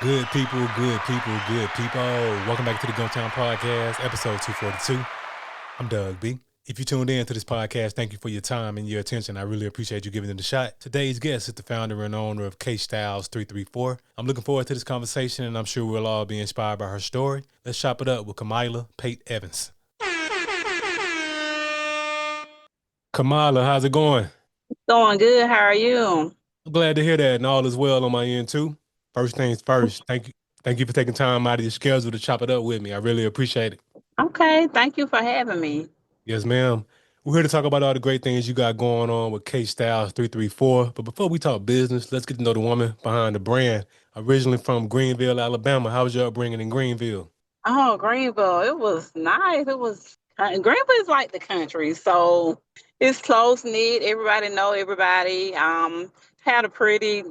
Good people, good people, good people. Welcome back to the Gumtown Podcast, episode 242. I'm Doug B. If you tuned in to this podcast, thank you for your time and your attention. I really appreciate you giving it a shot. Today's guest is the founder and owner of K.Styles334. I'm looking forward to this conversation, and I'm sure we'll all be inspired by her story. Let's chop it up with Kamilah Pate Evans. Kamilah, how's it going? Going good. How are you? I'm glad to hear that, and all is well on my end too. First things first, thank you for taking time out of your schedule to chop it up with me. I really appreciate it. Okay. Thank you for having me. Yes, ma'am. We're here to talk about all the great things you got going on with K Styles 334. But before we talk business, let's get to know the woman behind the brand. Originally from Greenville, Alabama. How was your upbringing in Greenville? Oh, Greenville. It was nice. Greenville is like the country, so it's close knit. Everybody know everybody. Had a pretty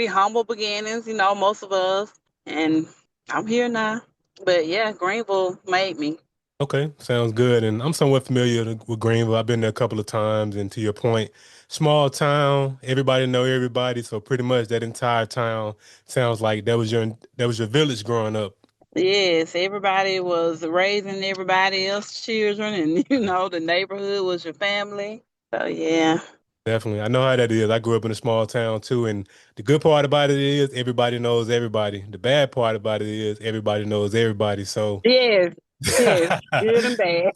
humble beginnings. Most of us, and I'm here now. But yeah, Greenville made me. Okay, sounds good. And I'm somewhat familiar with Greenville. I've been there a couple of times. And to your point, small town, everybody know everybody. So pretty much that entire town sounds like that was your village growing up. Yes, everybody was raising everybody else's children, and the neighborhood was your family. So yeah. Definitely. I know how that is. I grew up in a small town too, and the good part about it is everybody knows everybody. The bad part about it is everybody knows everybody. So, Yes, yes, good and bad.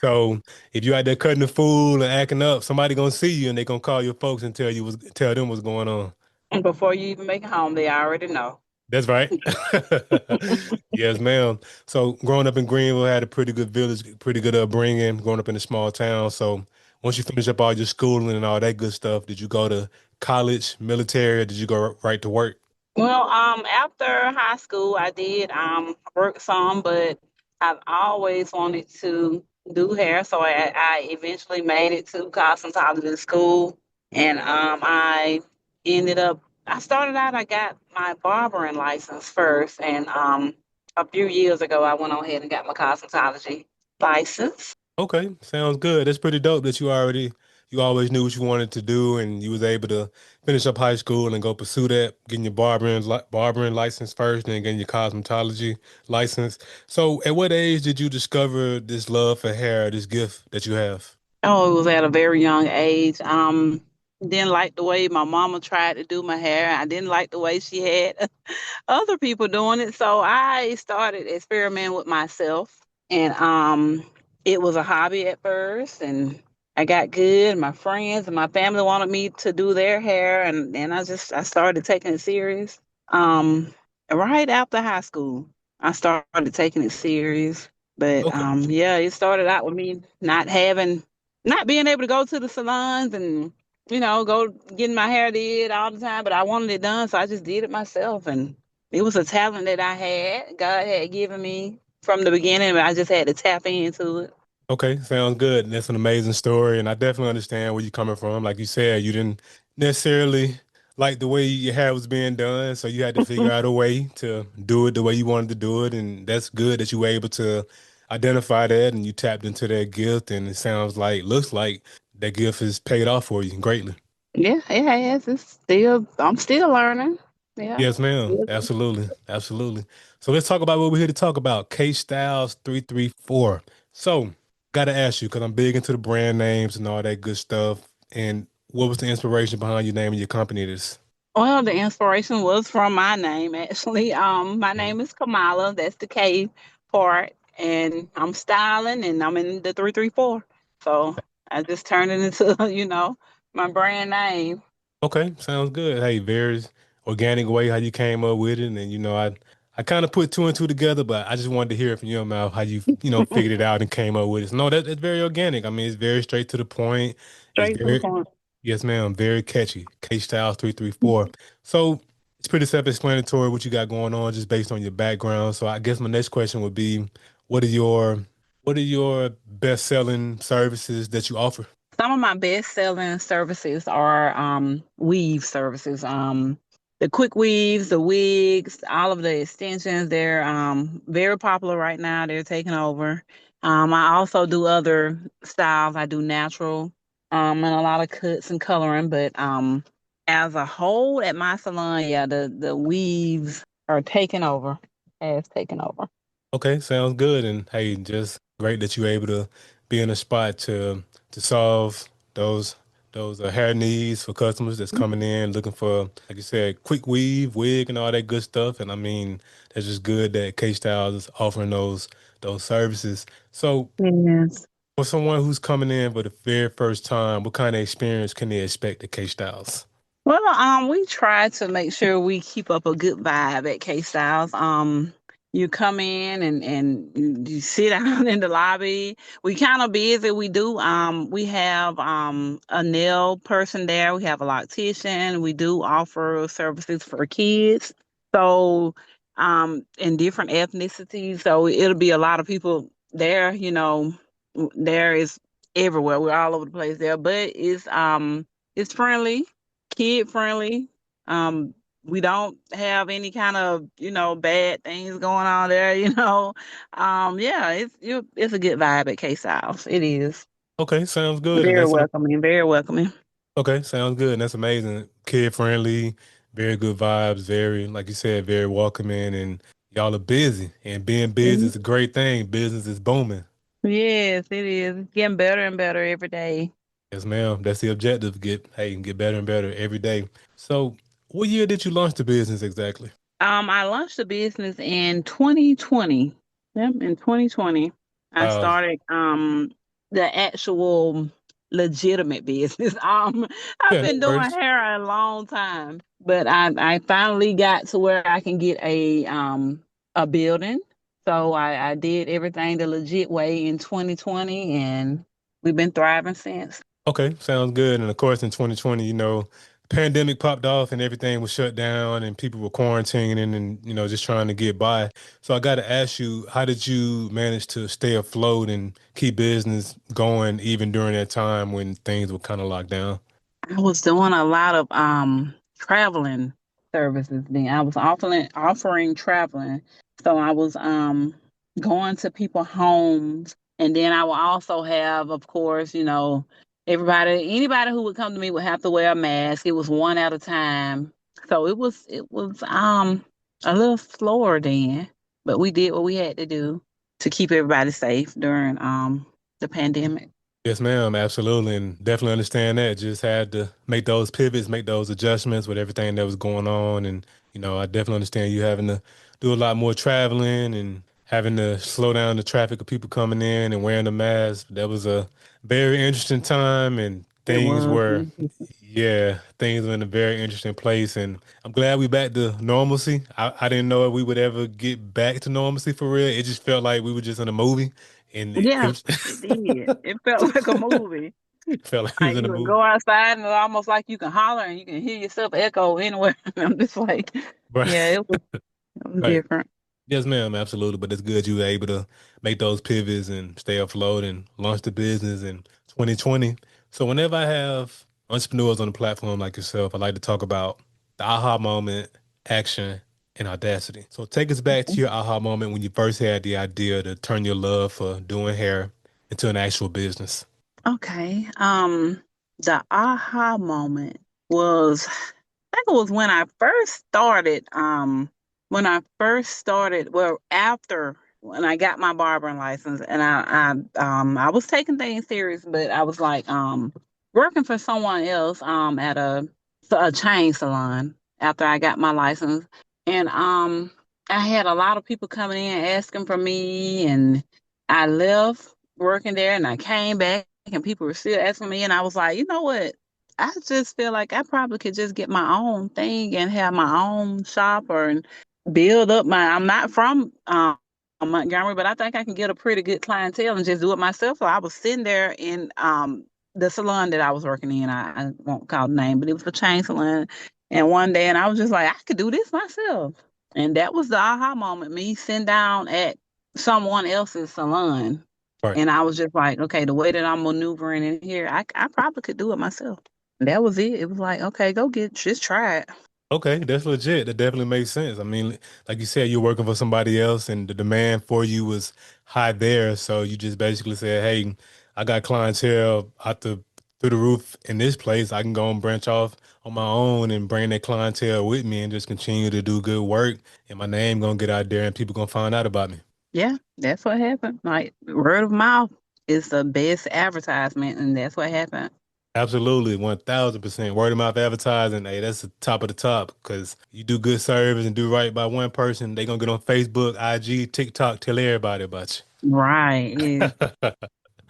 so if you out there cutting the fool and acting up, somebody gonna see you and they gonna call your folks and tell them what's going on. And before you even make it home, they already know. That's right. Yes, ma'am. So growing up in Greenville, I had a pretty good village, pretty good upbringing, growing up in a small town. So once you finish up all your schooling and all that good stuff, did you go to college, military, or did you go right to work? Well, after high school, I did work some, but I've always wanted to do hair, so I eventually made it to cosmetology school, and I ended up. I started out. I got my barbering license first, and a few years ago, I went on ahead and got my cosmetology license. Okay, sounds good. That's pretty dope that you always knew what you wanted to do and you was able to finish up high school and go pursue that, getting your barbering license first and then getting your cosmetology license. So at what age did you discover this love for hair, this gift that you have? Oh, it was at a very young age. Didn't like the way my mama tried to do my hair. I didn't like the way she had other people doing it. So I started experimenting with myself. And it was a hobby at first, and I got good. My friends and my family wanted me to do their hair, and then I started taking it serious. Um right after high school, I started taking it serious. But Okay. yeah, it started out with me not being able to go to the salons and go getting my hair did all the time, but I wanted it done, so I just did it myself. And it was a talent that I had. God had given me from the beginning, but I just had to tap into it. Okay, sounds good. That's an amazing story, and I definitely understand where you're coming from. Like you said, you didn't necessarily like the way your hair was being done, so you had to figure out a way to do it the way you wanted to do it, and that's good that you were able to identify that and you tapped into that gift, and it looks like that gift has paid off for you greatly. Yeah, it has. I'm still learning. Yeah. Yes, ma'am. Absolutely. Absolutely. So let's talk about what we're here to talk about. K Styles 334. So, gotta ask you, because I'm big into the brand names and all that good stuff. And what was the inspiration behind you naming your company this? Well, the inspiration was from my name, actually. My Mhm. name is Kamala. That's the K part. And I'm styling and I'm in the 334. So I just turned it into, my brand name. Okay, sounds good. Hey, very organic way how you came up with it. And I kind of put two and two together, but I just wanted to hear it from your mouth how you figured it out and came up with it. So, no, that's very organic. I mean, it's very straight to the point. It's Straight to the very point. Yes, ma'am. Very catchy. K Styles 334. So it's pretty self-explanatory what you got going on just based on your background. So I guess my next question would be, what are your what are your best-selling services that you offer? Some of my best selling services are weave services. The quick weaves, the wigs, all of the extensions, they're very popular right now. They're taking over. I also do other styles. I do natural and a lot of cuts and coloring, but as a whole at my salon, yeah, the weaves or taken over, has taken over. Okay, sounds good. And hey, just great that you're able to be in a spot to solve those those hair needs for customers that's coming in looking for, like you said, quick weave, wig, and all that good stuff. And I mean, that's just good that K Styles is offering those services. So, Yes. for someone who's coming in for the very first time, what kind of experience can they expect at K Styles? Well, we try to make sure we keep up a good vibe at K Styles. You come in and you sit down in the lobby. We kind of busy. We have a nail person there. We have a loctician. We do offer services for kids. So in different ethnicities. So it'll be a lot of people there. There is everywhere. We're all over the place there, but it's friendly, kid friendly. Um, we don't have any kind of bad things going on there. Yeah, it's a good vibe at K South. It is Okay, sounds good. And very that's welcoming, very welcoming. okay, sounds good. And that's amazing. Kid friendly, very good vibes, very, like you said, very welcoming. And y'all are busy. And being busy Mhm. is a great thing. Business is booming. Yes, it is. It's getting better and better every day. Yes, ma'am. That's the objective. Get better and better every day. So, what year did you launch the business exactly? I launched the business in 2020. Yep, in 2020, I Uh, started the actual legitimate business. I've yeah, no been doing worries. hair a long time, but I finally got to where I can get a building. So I did everything the legit way in 2020, and we've been thriving since. Okay, sounds good. And of course, in 2020, pandemic popped off and everything was shut down and people were quarantining and, just trying to get by. So I got to ask you, how did you manage to stay afloat and keep business going even during that time when things were kind of locked down? I was doing a lot of traveling services then. I was offering traveling. So I was going to people homes, and then I will also have, of course, anybody who would come to me would have to wear a mask. It was one at a time. So it was a little slower then, but we did what we had to do to keep everybody safe during the pandemic. Yes, ma'am. Absolutely. And definitely understand that. Just had to make those pivots, make those adjustments with everything that was going on. And, I definitely understand you having to do a lot more traveling and having to slow down the traffic of people coming in and wearing the mask. That was a very interesting time and It things was. were, yeah, things were in a very interesting place. And I'm glad we back to normalcy. I didn't know if we would ever get back to normalcy for real. It just felt like we were just in a movie and it Yeah, was it did. It felt like a movie. felt like we was Like in a you would movie. go outside and it's almost like you can holler and you can hear yourself echo anywhere. I'm just like, Right. yeah, it was Right. different. Yes, ma'am. Absolutely. But it's good you were able to make those pivots and stay afloat and launch the business in 2020. So whenever I have entrepreneurs on the platform like yourself, I like to talk about the aha moment, action, and audacity. So take us back to your aha moment when you first had the idea to turn your love for doing hair into an actual business. Okay. The aha moment was, I think it was when I first started. Well, after when I got my barbering license, and I was taking things serious, but I was like working for someone else at a chain salon after I got my license, and I had a lot of people coming in asking for me, and I left working there, and I came back, and people were still asking me, and I was like, you know what? I just feel like I probably could just get my own thing and have my own shop or build up my. I'm not from Montgomery, but I think I can get a pretty good clientele and just do it myself. So I was sitting there in the salon that I was working in. I won't call the name, but it was a chain salon. And one day, and I was just like, I could do this myself. And that was the aha moment. Me sitting down at someone else's salon, Right. and I was just like, okay, the way that I'm maneuvering in here, I probably could do it myself. That was it. It was like, okay, just try it. Okay, that's legit. That definitely makes sense. I mean, like you said, you're working for somebody else and the demand for you was high there. So you just basically said, hey, I got clientele out the through the roof in this place, I can go and branch off on my own and bring that clientele with me and just continue to do good work. And my name gonna get out there and people gonna find out about me. Yeah, that's what happened. Like word of mouth is the best advertisement, and that's what happened. Absolutely, 1000%. Word of mouth advertising, hey, that's the top of the top because you do good service and do right by one person, they gonna get on Facebook, IG, TikTok, tell everybody about Right. Yeah.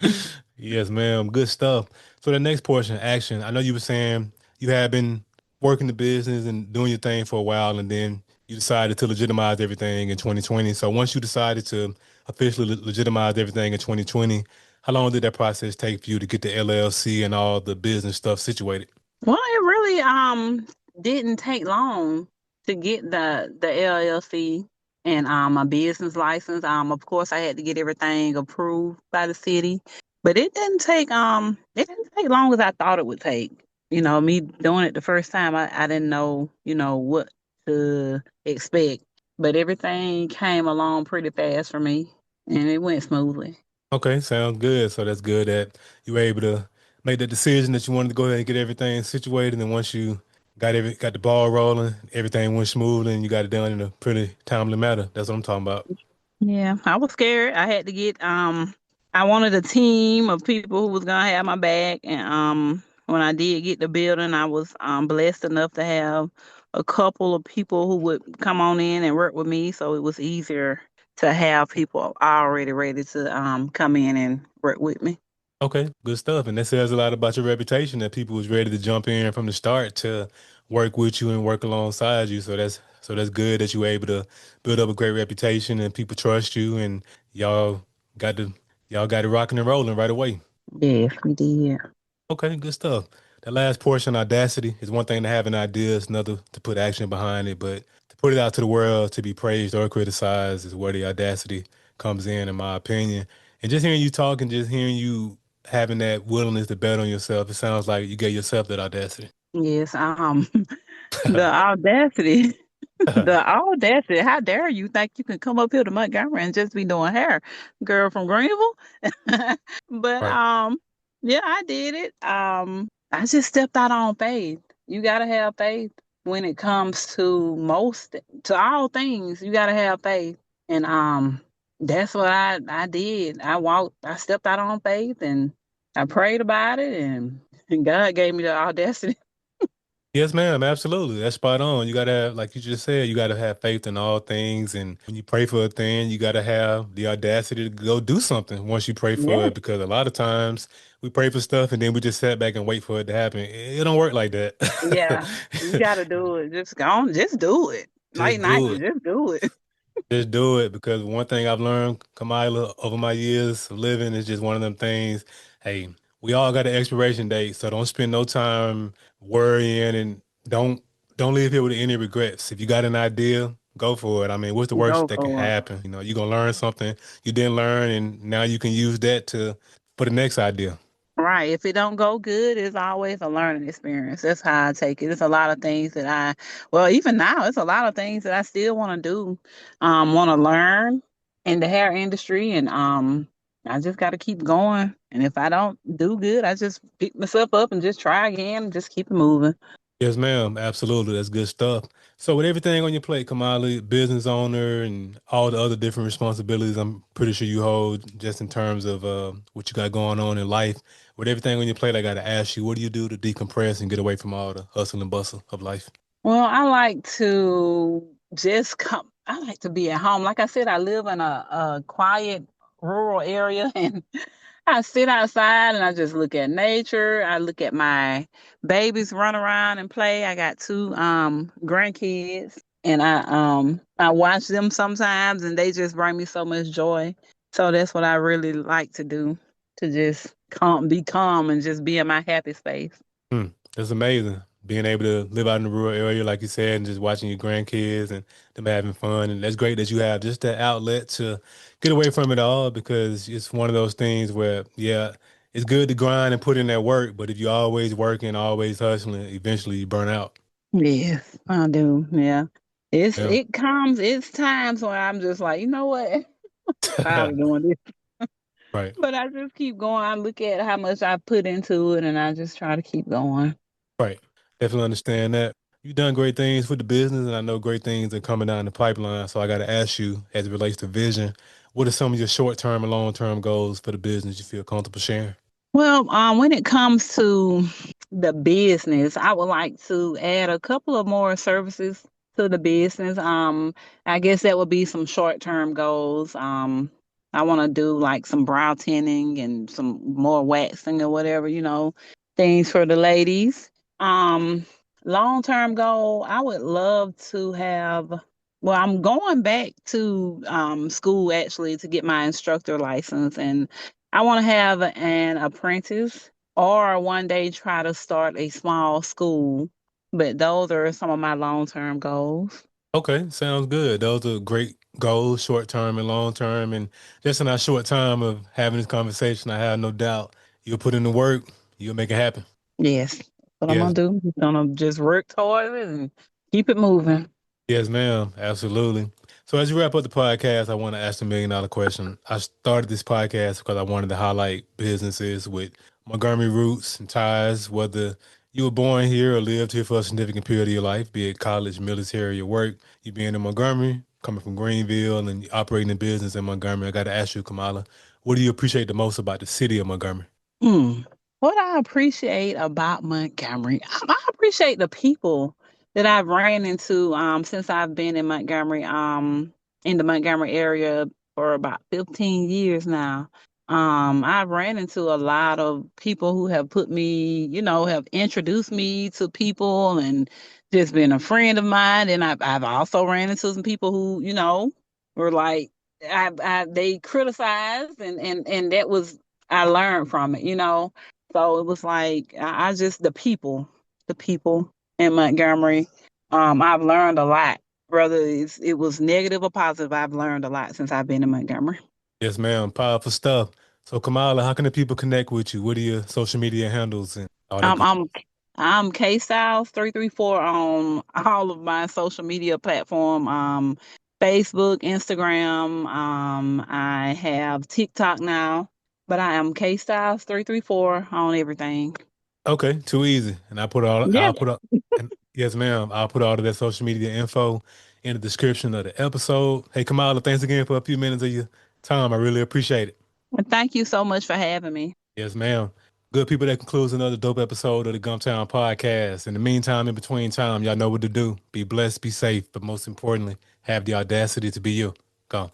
you. Yes, ma'am. Good stuff. So the next portion, action. I know you were saying you had been working the business and doing your thing for a while, and then you decided to legitimize everything in 2020. So once you decided to officially legitimize everything in 2020, how long did that process take for you to get the LLC and all the business stuff situated? Well, it really didn't take long to get the LLC and a business license. Of course I had to get everything approved by the city, but it didn't take long as I thought it would take. Me doing it the first time, I didn't know, what to expect, but everything came along pretty fast for me and it went smoothly. Okay, sounds good. So that's good that you were able to make the decision that you wanted to go ahead and get everything situated. And once you got the ball rolling, everything went smoothly and you got it done in a pretty timely manner. That's what I'm talking about. Yeah, I was scared. I had to get I wanted a team of people who was gonna have my back, and when I did get the building, I was blessed enough to have a couple of people who would come on in and work with me, so it was easier to have people already ready to come in and work with me. Okay, good stuff. And that says a lot about your reputation that people was ready to jump in from the start to work with you and work alongside you. So that's good that you were able to build up a great reputation and people trust you and y'all got the y'all got it rocking and rolling right away. Yes, we did. Okay, good stuff. The last portion, audacity, is one thing to have an idea, it's another to put action behind it. But to put it out to the world, to be praised or criticized, is where the audacity comes in my opinion. And just hearing you talk and just hearing you having that willingness to bet on yourself, it sounds like you gave yourself that audacity. Yes, the audacity. The audacity. How dare you think you can come up here to Montgomery and just be doing hair, girl from Greenville? But Right. yeah, I did it. I just stepped out on faith. You gotta have faith when it comes to all things. You gotta have faith, and that's what I did. I stepped out on faith, and I prayed about it, and God gave me the audacity. Yes, ma'am. Absolutely. That's spot on. You gotta have, like you just said, you gotta have faith in all things. And when you pray for a thing, you gotta have the audacity to go do something once you pray for Yeah, it. Because a lot of times we pray for stuff and then we just sit back and wait for it to happen. It don't work like that. yeah, you gotta do it. Just go on, just do it. Like Just do Nike, it. just do it. Just do it because one thing I've learned, Kamilah, over my years of living is just one of them things. Hey, we all got an expiration date, so don't spend no time worrying and don't don't leave here with any regrets. If you got an idea, go for it. I mean, what's the worst Go that can for it. happen? You're gonna learn something you didn't learn, and now you can use that to for the next idea. Right. If it don't go good, it's always a learning experience. That's how I take it. It's a lot of things well, even now, it's a lot of things that I still want to do, want to learn in the hair industry, and I just got to keep going. And if I don't do good, I just pick myself up and just try again and just keep it moving. Yes, ma'am. Absolutely. That's good stuff. So with everything on your plate, Kamali, business owner and all the other different responsibilities I'm pretty sure you hold just in terms of what you got going on in life. With everything on your plate, I got to ask you, what do you do to decompress and get away from all the hustle and bustle of life? Well, I like to just come. I like to be at home. Like I said, I live in a quiet rural area, and I sit outside and I just look at nature. I look at my babies run around and play. I got two grandkids, and I watch them sometimes, and they just bring me so much joy. So that's what I really like to do, to just be calm and just be in my happy space. Hmm, that's amazing. Being able to live out in the rural area, like you said, and just watching your grandkids and them having fun. And that's great that you have just that outlet to get away from it all because it's one of those things where, yeah, it's good to grind and put in that work, but if you're always working, always hustling, eventually you burn out. Yes, I do. Yeah. Yeah. It's times where I'm just like, you know what? Tired of doing this. Right. But I just keep going. I look at how much I put into it and I just try to keep going. Right. Definitely understand that. You've done great things for the business, and I know great things are coming down the pipeline. So I got to ask you, as it relates to vision, what are some of your short term and long term goals for the business you feel comfortable sharing? Well, when it comes to the business, I would like to add a couple of more services to the business. I guess that would be some short-term goals. I want to do like some brow tinting and some more waxing or whatever, things for the ladies. Um, Long-term goal, I would love to have. Well, I'm going back to school actually to get my instructor license, and I want to have an apprentice or one day try to start a small school. But those are some of my long term goals. Okay, sounds good. Those are great goals, short term and long term. And just in our short time of having this conversation, I have no doubt you'll put in the work, you'll make it happen. Yes. What I'm Yes, gonna do. I'm gonna just work towards it and keep it moving. yes, ma'am. Absolutely. So as you wrap up the podcast, I want to ask the $1 million question. I started this podcast because I wanted to highlight businesses with Montgomery roots and ties, whether you were born here or lived here for a significant period of your life, be it college, military, or work. You being in Montgomery, coming from Greenville, and operating a business in Montgomery. I got to ask you, Kamala, what do you appreciate the most about the city of Montgomery? Mm. What I appreciate about Montgomery, I appreciate the people that I've ran into since I've been in the Montgomery area for about 15 years now. I've ran into a lot of people who have put me, have introduced me to people and just been a friend of mine. And I've also ran into some people who, were like, they criticized and that was I learned from it. So it was like I just the people in Montgomery. I've learned a lot. Whether it was negative or positive, I've learned a lot since I've been in Montgomery. Yes, ma'am. Powerful stuff. So, Kamala, how can the people connect with you? What are your social media handles and all that Um, good? I'm I'm K-Styles334 on all of my social media platform. Facebook, Instagram. I have TikTok now, but I am K-Styles334 on everything. Okay, too easy. And Yeah. I'll put up, and yes, ma'am, I'll put all of that social media info in the description of the episode. Hey, Kamala, thanks again for a few minutes of your time. I really appreciate it. And thank you so much for having me. Yes, ma'am. Good people, that concludes another dope episode of the Gumptown Podcast. In the meantime, in between time, y'all know what to do. Be blessed, be safe, but most importantly, have the audacity to be you. Go.